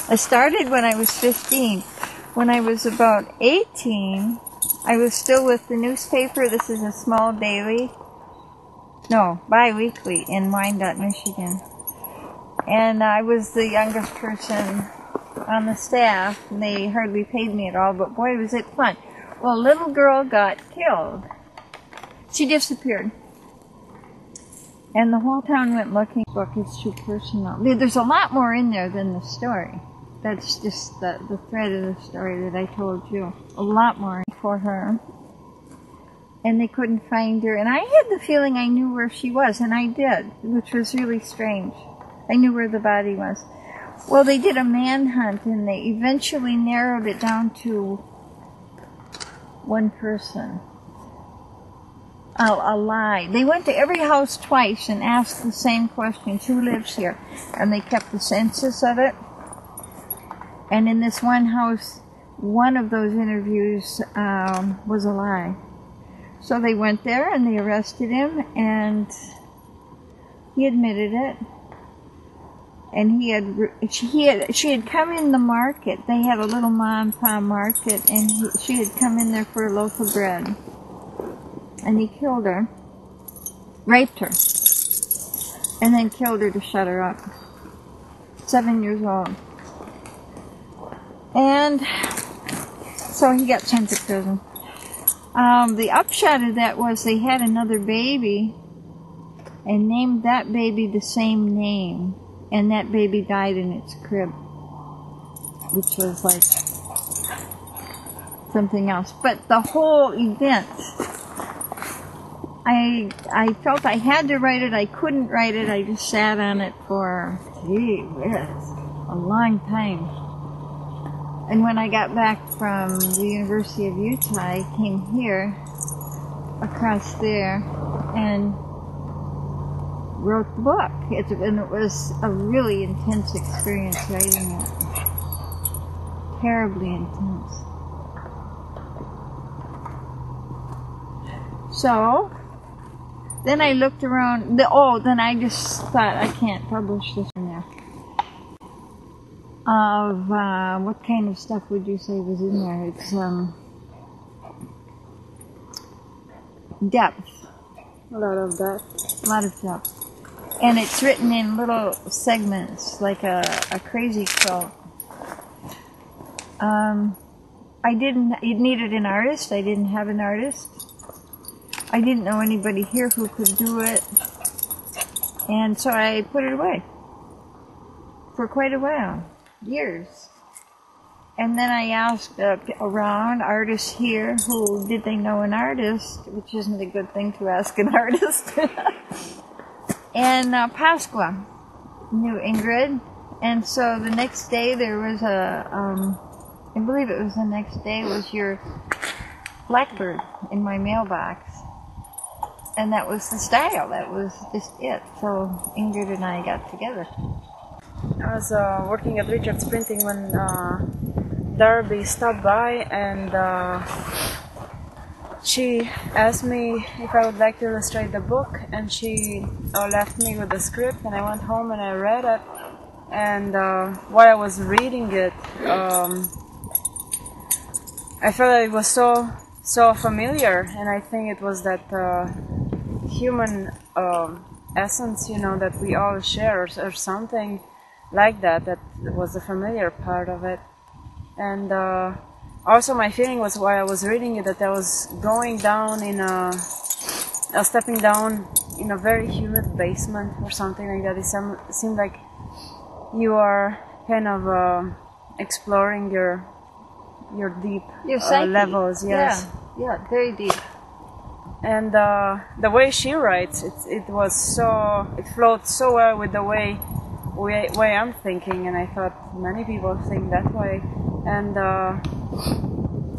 I started when I was 15. When I was about 18, I was still with the newspaper. This is a small daily, no, bi-weekly in Wyandotte, Michigan. And I was the youngest person on the staff, and they hardly paid me at all, but boy, was it fun. Well, a little girl got killed. She disappeared. And the whole town went looking. The book is too personal. There's a lot more in there than the story. That's just the thread of the story that I told you. A lot more for her. And they couldn't find her. And I had the feeling I knew where she was, and I did, which was really strange. I knew where the body was. Well, they did a manhunt, and they eventually narrowed it down to one person. A lie. They went to every house twice and asked the same questions: who lives here? And they kept the census of it. And in this one house, one of those interviews was a lie. So they went there and they arrested him, and he admitted it. And she had come in the market. They had a little mom and pop market, and she had come in there for a loaf of bread. And he killed her, raped her, and then killed her to shut her up. 7 years old. And so he got sent to prison. The upshot of that was they had another baby and named that baby the same name. And that baby died in its crib, which was like something else. But the whole event, I felt I had to write it. I couldn't write it. I just sat on it for, gee whiz, a long time. And when I got back from the University of Utah, I came here, across there, and wrote the book. And it was a really intense experience writing it. Terribly intense. So, then I looked around, then I just thought, I can't publish this in there. What kind of stuff would you say was in there? It's, depth. A lot of depth. A lot of depth. And it's written in little segments, like a crazy quilt. It needed an artist. I didn't have an artist. I didn't know anybody here who could do it. And so I put it away. For quite a while. Years. And then I asked around artists here who did they know an artist, which isn't a good thing to ask an artist. And Pasqua knew Ingrid. And so the next day there was I believe it was the next day, was your blackbird in my mailbox. And that was the style. That was just it. So Ingrid and I got together. I was working at Richard's Printing when Darby stopped by, and she asked me if I would like to illustrate the book, and she left me with the script, and I went home and I read it. And while I was reading it, I felt that it was so familiar, and I think it was that human essence, you know, that we all share, or something like that was the familiar part of it. And also my feeling was, while I was reading it, that I was going down stepping down in a very humid basement or something like that. It seemed like you are kind of exploring your deep levels. Yes. Yeah, very deep. And the way she writes, it flowed so well with the way I'm thinking, and I thought many people think that way. And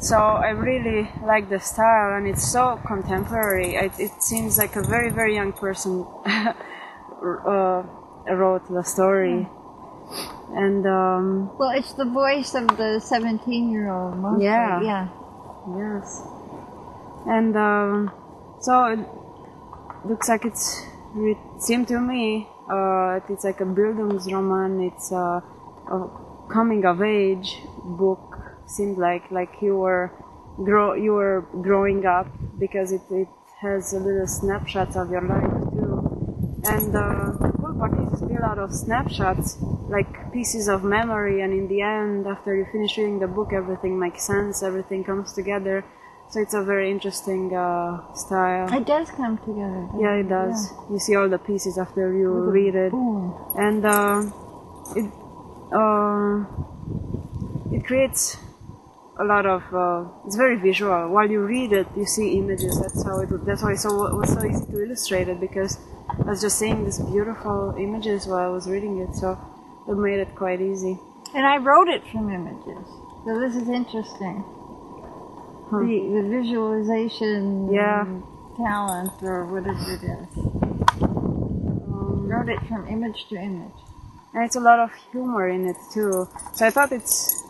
so I really like the style, and it's so contemporary. It seems like a very, very young person wrote the story. And well, it's the voice of the 17-year-old mostly. Yeah. Yes. And so it looks like it seemed to me it's like a Bildungsroman. It's coming of age book. Seemed like you were growing up, because it has a little snapshots of your life too. And the cool part is it's built out of snapshots, like pieces of memory, and in the end, after you finish reading the book, everything makes sense, everything comes together. So it's a very interesting style. It does come together. Yeah, it does. Yeah. You see all the pieces after you read it. Boom. And it creates a lot of it's very visual. While you read it, you see images. That's why it was so easy to illustrate it, because I was just seeing these beautiful images while I was reading it, so it made it quite easy. And I wrote it from images, so this is interesting. The visualization talent, or whatever it is. Wrote it from image to image. And it's a lot of humor in it too. So I thought it's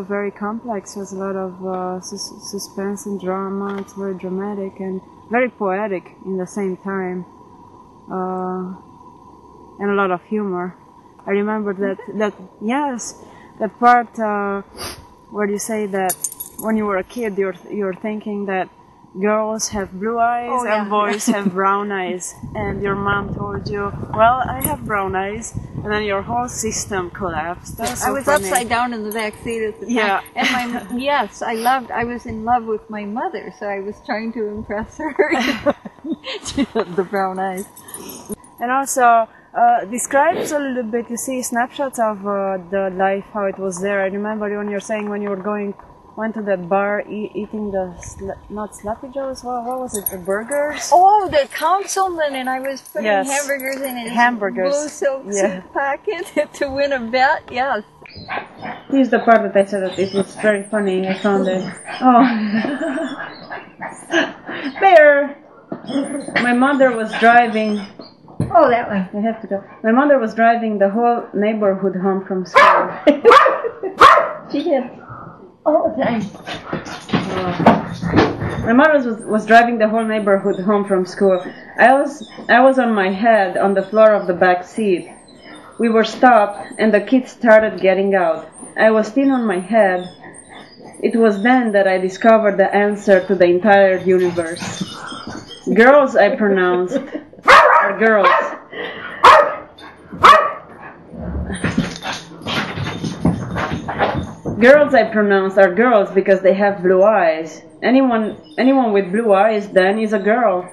very complex. There's a lot of suspense and drama. It's very dramatic and very poetic in the same time, and a lot of humor. I remember that part where you say that when you were a kid, you're thinking that girls have blue eyes and boys have brown eyes, and your mom told you, well, I have brown eyes, and then your whole system collapsed. I was upside down in the back seat at the time. Yeah. And I was in love with my mother, so I was trying to impress her. She had the brown eyes. And also, describes a little bit, you see snapshots of the life, how it was there. I remember when you were saying when you were went to that bar eating the, not Sloppy Joes, what was it, the burgers? Oh, the councilman, and I was putting hamburgers in his blue silk suit pocket to win a bet, yes. Here's the part that I said that it was very funny, I found it. Oh. There! My mother was driving... Oh, that one. I have to go. My mother was driving the whole neighborhood home from school. She did. Oh, thanks. My mother was driving the whole neighborhood home from school. I was on my head on the floor of the back seat. We were stopped, and the kids started getting out. I was still on my head. It was then that I discovered the answer to the entire universe. Girls, I pronounced, are girls. Girls, I pronounced, are girls because they have blue eyes. Anyone with blue eyes then is a girl.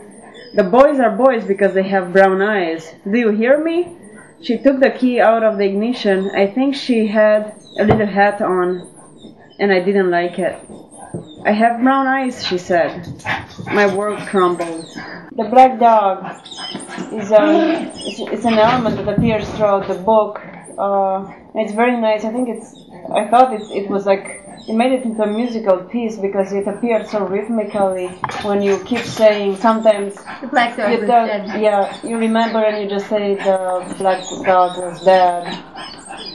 The boys are boys because they have brown eyes. Do you hear me? She took the key out of the ignition. I think she had a little hat on, and I didn't like it. I have brown eyes, she said. My world crumbled. The black dog is it's an element that appears throughout the book. It's very nice. I thought it was like, it made it into a musical piece because it appeared so rhythmically when you keep saying, sometimes the black dog was dead. Yeah, you remember and you just say the black dog was dead.